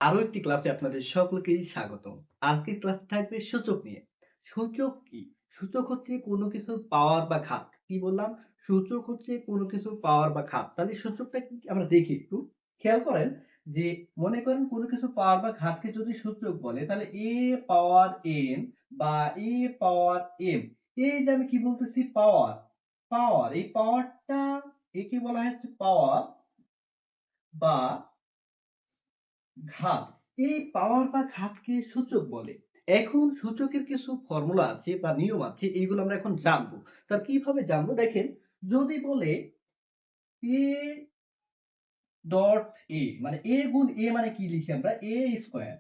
আরো একটি ক্লাসে আপনাদের সকলকেই স্বাগতম। আজকের ক্লাস থাকবে সূচক নিয়ে। সূচক কি? সূচক হচ্ছে কোনো কিছুর পাওয়ার বা ঘাত। কি বললাম? সূচক হচ্ছে কোনো কিছুর পাওয়ার বা ঘাত। তাহলে সূচকটা কি আমরা দেখি একটু। খেয়াল করেন যে মনে করেন কোনো কিছু পাওয়ার বা ঘাতকে যদি সূচক বলে তাহলে a পাওয়ার n বা a পাওয়ার m। এই যে আমি কি বলতেছি পাওয়ার, পাওয়ার এই পাওয়ারটা একে বলা হচ্ছে পাওয়ার বা ঘাত। এই পাওয়ার বা ঘাতকে সূচক বলে। এখন সূচকের কিছু ফর্মুলা আছে বা নিয়ম আছে, এইগুলো আমরা এখন জানবো। স্যার কিভাবে জানবো? দেখেন, যদি বলে a ডট a মানে a গুণ a মানে কি লিখি আমরা? a square.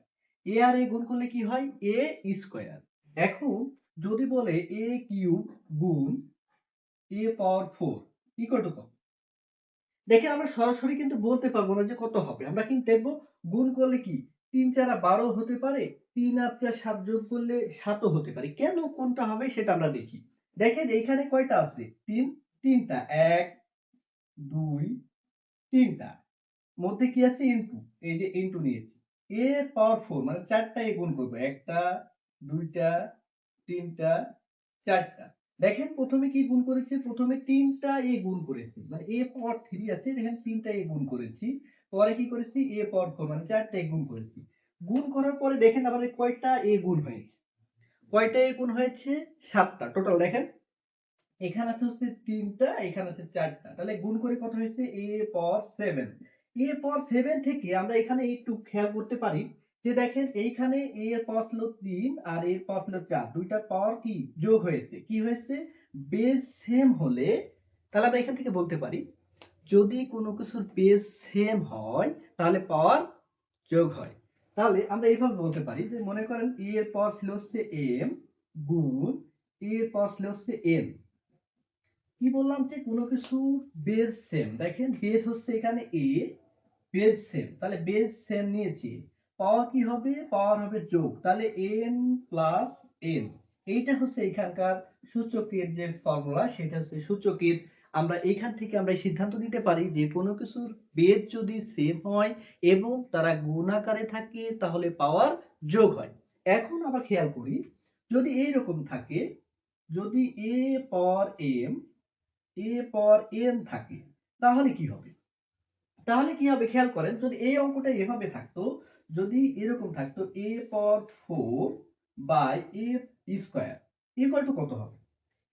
a আর a গুণ করলে কি হয়? a square. এখন যদি বলে a কিউব গুণ a পাওয়ার 4 ইকুয়াল টু কত? দেখেন আমরা সরাসরি কিন্তু বলতে পারবো না যে কত হবে। আমরা কিন্তু দেখবো গুণ করলে কি ৩ ৪ 12 হতে পারে, ৩ আর ৪ ৭ যোগ করলে ৭ ও হতে পারে। কেন কোনটা হবে সেটা আমরা দেখি। দেখেন এইখানে কয়টা আছে? ৩, ৩টা ১, ২, ৩টা। মধ্যে কি আছে? ইনটু। এই যে ইনটু নিয়েছি। a পাওয়ার 4 মানে ৪ টা a গুণ করব। ১ টা, ২ টা, ৩ টা, ৪ টা। দেখেন প্রথমে কি গুণ করেছি? প্রথমে ৩ টা a গুণ করেছি। মানে a পাওয়ার 3 আছে, এখানে ৩ টা a গুণ করেছি। পরে কি করেছি? a পাওয়ার 4 মানে ৪ টা a গুণ করেছি। গুণ করার পরে দেখেন আমাদের কয়টা a গুণ হয়েছে? কয়টা a গুণ হয়েছে? ৭ টা। টোটাল দেখেন এখানে আছে হচ্ছে ৩ টা, এখানে আছে ৪ টা। তাহলে গুণ করে কত হয়েছে? a power 7। a পাওয়ার 7 থেকে আমরা এখানে একটু খেয়াল করতে পারি যে দেখেন এইখানে a এর পাওয়ার ছিল ৩ আর a এর পাওয়ার ছিল ৪। দুইটার পাওয়ার কি যোগ হয়েছে। কি হয়েছে? বেস সেম হলে তাহলে আমরা এখান থেকে বলতে পারি যদি কোনো কিছুর বেস সেম হয় তাহলে পাওয়ার যোগ হয়। তাহলে আমরা এইভাবে বলতে পারি যে মনে করেন a এর পাওয়ার ছিল হচ্ছে m গুণ a এর পাওয়ার ছিল হচ্ছে n। কি বললাম যে কোনো কিছু বেস সেম। দেখেন বেস হচ্ছে এখানে a, বেস সেম। তাহলে বেস সেম নিয়েছি। পাওয়ার কি হবে? পাওয়ার হবে যোগ। তাহলে n প্লাস n। এইটা হচ্ছে এখানকার সূচকের যে ফর্মুলা, সেটা হচ্ছে সূচকের। আমরা এখান থেকে আমরা সিদ্ধান্ত নিতে পারি যে কোনো কিছুর বেস যদি সেম হয় এবং তারা গুণাকারে থাকে তাহলে পাওয়ার যোগ হয়। এখন আবার খেয়াল করি যদি এইরকম থাকে, যদি a power m a power n থাকে তাহলে কি হবে? তাহলে কি হবে খেয়াল করেন, যদি এই অঙ্কটা এভাবে থাকতো, যদি এরকম থাকতো a power 4 by a square equal to কত হবে?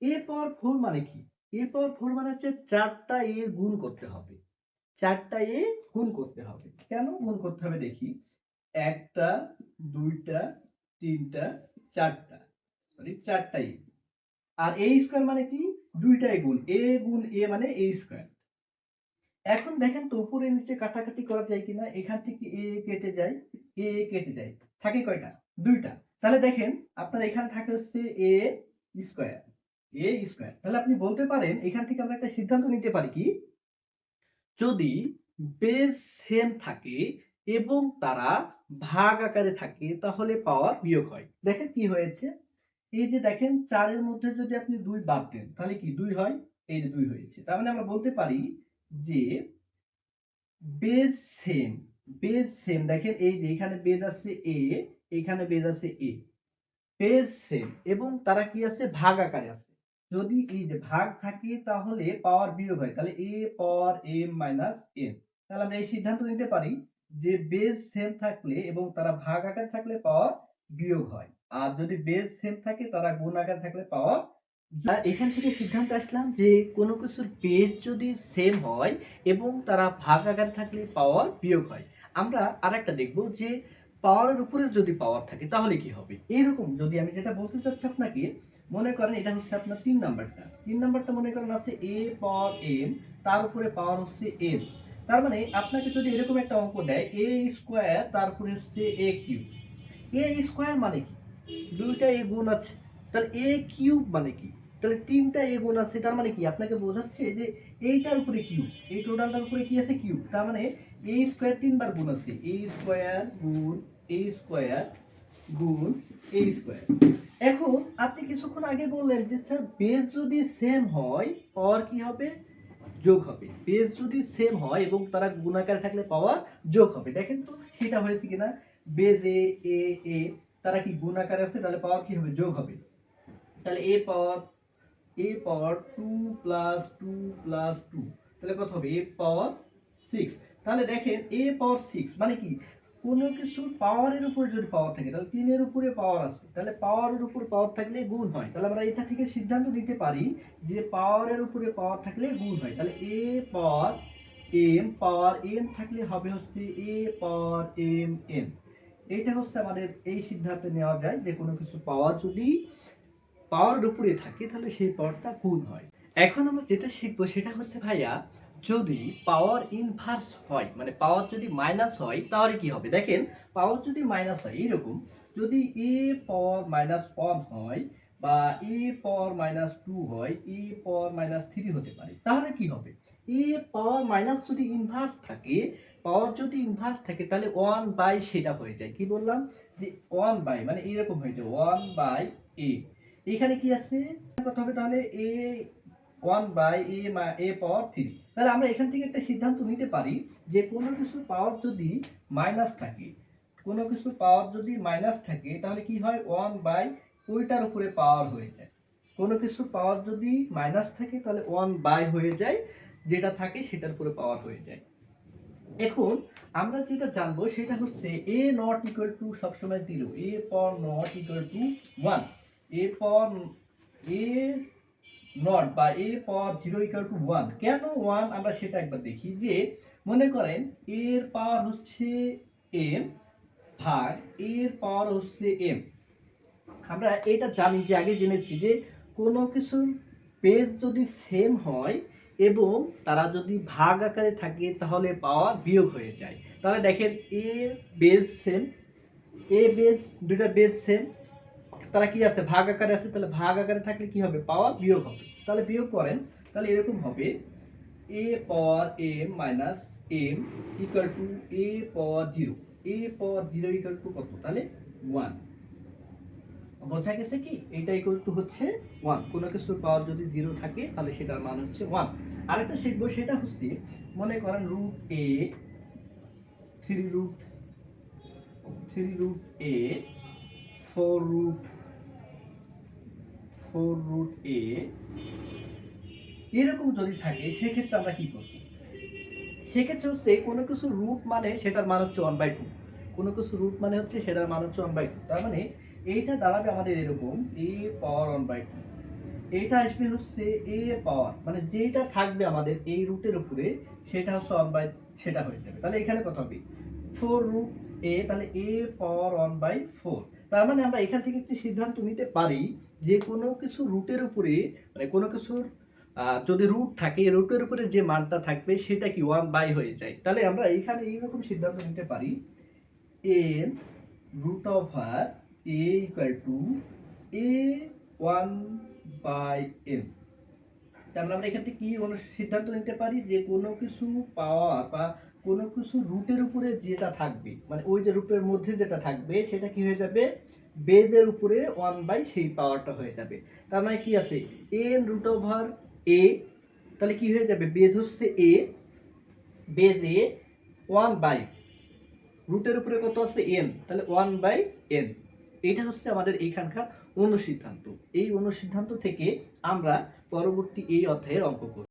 a পাওয়ার 4 মানে কি? a পাওয়ার 4 মানে হচ্ছে 4টা a গুণ করতে হবে। 4টা a গুণ করতে হবে। কেন গুণ করতে হবে দেখি। ১টা, ২টা, ৩টা, ৪টা। সরি 4টা a। আর a স্কয়ার মানে কি? ২টা a গুণ। a গুণ a মানে a স্কয়ার। এখন দেখেন তো উপরে নিচে কাটাকাটি করা যায় কিনা। এখান থেকে a কেটে যায়, a কেটে যায়। থাকে কয়টা? ২টা। তাহলে দেখেন আপনার এখানে থাকে হচ্ছে a স্কয়ার, a স্কয়ার। তাহলে আপনি বলতে পারেন এখান থেকে আমরা একটা সিদ্ধান্ত নিতে পারি কি, যদি বেস সেম থাকে এবং তারা ভাগ আকারে থাকে তাহলে পাওয়ার বিয়োগ হয়। দেখেন কি হয়েছে? এই যে দেখেন ৪ এর মধ্যে যদি আপনি ২ বাদ দেন তাহলে কি ২ হয়? এই যে ২ হয়েছে। তার মানে আমরা বলতে পারি যে বেজ সেম, বেজ সেম। দেখেন এই যে এখানে বেজ আছে a, এখানে বেজ আছে a, বেজ সেম এবং তারা কি আছে? ভাগ আকারে আছে। যদি এই যে ভাগ থাকে তাহলে পাওয়ার বিয়োগ হয়। তাহলে a power m minus n। তাহলে আমরা এই সিদ্ধান্ত নিতে পারি যে বেজ সেম থাকলে এবং তারা ভাগ আকারে থাকলে পাওয়ার বিয়োগ হয়। আর যদি বেজ সেম থাকে তারা গুণ আকারে থাকলে পাওয়ার। আর এখান থেকে সিদ্ধান্তে আসলাম যে কোনো কিছুর বেস যদি সেম হয় এবং তারা ভাগ আকারে থাকলে পাওয়ার বিয়োগ হয়। আমরা আরেকটা দেখব যে পাওয়ারের উপরে যদি পাওয়ার থাকে তাহলে কি হবে? এরকম যদি আমি যেটা বলতে চাচ্ছি আপনাকে, মনে করেন এটা হচ্ছে আপনার ৩ নাম্বারটা। ৩ নাম্বারটা মনে করেন আছে a পাওয়ার m, তার উপরে পাওয়ার হচ্ছে n। তার মানে আপনাকে যদি এরকম একটা অঙ্ক দেয় a স্কয়ার তার উপরে হচ্ছে a কিউব। a স্কয়ার মানে কি? দুইটা a গুণ আছে। তাহলে a কিউব মানে কি? তাহলে ৩টা a গুণ আছে। তার মানে কি? আপনাকে বোঝাচ্ছে যে এইটার উপরে কিউব, এই টোটালটার উপরে কি আছে? কিউব। তার মানে a স্কয়ার ৩ বার গুণ আছে। a স্কয়ার গুণ a স্কয়ার গুণ a স্কয়ার। এখন আপনি কিছুক্ষণ আগে বললেন যে স্যার বেস যদি সেম হয় পাওয়ার কি হবে? যোগ হবে। বেস যদি সেম হয় এবং তারা গুণাকারে থাকলে পাওয়ার যোগ হবে। দেখেন তো সেটা হয়েছে কিনা, বেজ এ এ এ তারা কি গুণ আকারে আছে, তাহলে পাওয়ার কি হবে, যোগ হবে। তাহলে এ পাওয়ার 2 প্লাস 2 প্লাস 2, তাহলে কত হবে, এ পাওয়ার 6। তাহলে দেখেন এ পাওয়ার 6 মানে কি, কোনো কিছু পাওয়ারের উপর যদি পাওয়ার থাকে, তাহলে 3 এর উপরে পাওয়ার আছে, তাহলে পাওয়ারের উপর পাওয়ার থাকলে গুণ হয়। তাহলে আমরা এটা থেকে সিদ্ধান্ত নিতে পারি যে পাওয়ারের উপরে পাওয়ার থাকলে গুণ হয়। তাহলে এ পাওয়ার এম থাকলে হবে হচ্ছে এ পাওয়ার এম এন। এইটা হচ্ছে আমাদের এই সিদ্ধান্তে নেওয়া যায় যে কোনো কিছু পাওয়ার যদি পাওয়ারের উপরে থাকে তাহলে সেই পাওয়ারটা গুণ হয়। এখন আমরা যেটা শিখবো সেটা হচ্ছে ভাইয়া, যদি পাওয়ার ইনভার্স হয়, মানে পাওয়ার যদি মাইনাস হয় তাহলে কি হবে। দেখেন পাওয়ার যদি মাইনাস হয় এইরকম, যদি এ পাওয়ার মাইনাস 1 হয় বা এ পাওয়ার মাইনাস 2 হয়, এ পাওয়ার মাইনাস 3 হতে পারে, তাহলে কি হবে, এ পাওয়ার মাইনাস যদি ইনভার্স থাকে, পাওয়ার যদি ইনভার্স থাকে তাহলে 1 বাই সেটা হয়ে যায়, কি বললাম যে 1 বাই, মানে এরকম হয়ে যায় 1 বাই এ। এখানে কি আছে, কত হবে তাহলে এ 1 বাই এ পাওয়ার 3। তাহলে আমরা এখান থেকে একটা সিদ্ধান্ত নিতে পারি যে কোনো কিছুর পাওয়ার যদি মাইনাস থাকে, কোনো কিছুর পাওয়ার যদি মাইনাস থাকে তাহলে কি হয়, 1 বাই ওইটার উপরে পাওয়ার হয়ে যায়। কোনো কিছুর পাওয়ার যদি মাইনাস থাকে তাহলে 1 বাই হয়ে যায়, যেটা থাকে সেটার উপরে পাওয়ার হয়ে যায়। এখন আমরা যেটা জানবো সেটা হচ্ছে এ নট ইকুয়াল টু সবসময় 0, a power naught equal to 1, a power a naught বা এ পাওয়ার 0 ইকুয়াল টু 1। কেন 1 আমরা সেটা একবার দেখি, যে মনে করেন এর পাওয়ার হচ্ছে m ভাগ এর পাওয়ার হচ্ছে m। আমরা এটা জানি যে আগে জেনেছি যে কোনো কিছুর বেজ যদি সেম হয় এবং তারা যদি ভাগ আকারে থাকে তাহলে পাওয়ার বিয়োগ হয়ে যায়। তাহলে দেখেন এ বেজ সেম, এ বেজ, দুইটা বেজ সেম, তারা কি আছে, ভাগ আকারে আছে, তাহলে ভাগ আকারে থাকলে কি হবে, পাওয়ার বিয়োগ হবে। তাহলে বিয়োগ করেন, তাহলে এরকম হবে a power m minus m equal to a power 0, a power 0 equal to কত, তাহলে 1। বোঝা গেছে কি, এটা ইকুয়াল টু হচ্ছে 1। কোনো কিছুর পাওয়ার যদি 0 থাকে তাহলে সেটার মান হচ্ছে 1। আরেকটা শিখবো সেটা হচ্ছে, মনে করেন রুট এ 3 রুট এ 4 রুট এ এরকম যদি থাকে, সেক্ষেত্রে আমরা কি করব, সেক্ষেত্রে হচ্ছে কোনো কিছু রুট মানে সেটার মান হচ্ছে 1/2, কোনো কিছু রুট মানে হচ্ছে সেটার মান হচ্ছে 1/2। তার মানে এইটা দাঁড়াবে আমাদের এরকম এ পাওয়ার 1/2, এইটা আসবে হচ্ছে এ পাওয়ার, মানে যেটা থাকবে আমাদের এই রুটের উপরে সেটা হচ্ছে 1/, সেটা হয়ে যাবে। তাহলে এখানে কত হবে 4 রুট এ, তাহলে এ পাওয়ার 1/4। তার মানে আমরা এখান থেকে একটি সিদ্ধান্ত নিতে পারি যে কোনো কিছু রুটের উপরে, মানে কোনো কিছুর যদি রুট থাকে, রুটের উপরে যে মানটা থাকবে সেটা কি 1 বাই হয়ে যায়। তাহলে আমরা এইখানে এইরকম সিদ্ধান্ত নিতে পারি n root over a equal to a 1/n। তাহলে আমরা এখান থেকে কি সিদ্ধান্ত নিতে পারি যে কোনো কিছু পাওয়ার বা কোনো কিছু রুটের উপরে যেটা থাকবে, মানে ওই যে রুটের মধ্যে যেটা থাকবে সেটা কি হয়ে যাবে, বেজের উপরে 1 বাই সেই পাওয়ারটা হয়ে যাবে। তার মানে কি আছে এন রুট ওভার এ, তাহলে কি হয়ে যাবে, বেজ হচ্ছে এ, বেজ এ 1 বাই রুটের উপরে কত আছে এন, তাহলে 1/n। এটা হচ্ছে আমাদের এইখানকার অনুসিদ্ধান্ত। এই অনুসিদ্ধান্ত থেকে আমরা পরবর্তী এই অধ্যায়ের অঙ্ক করব।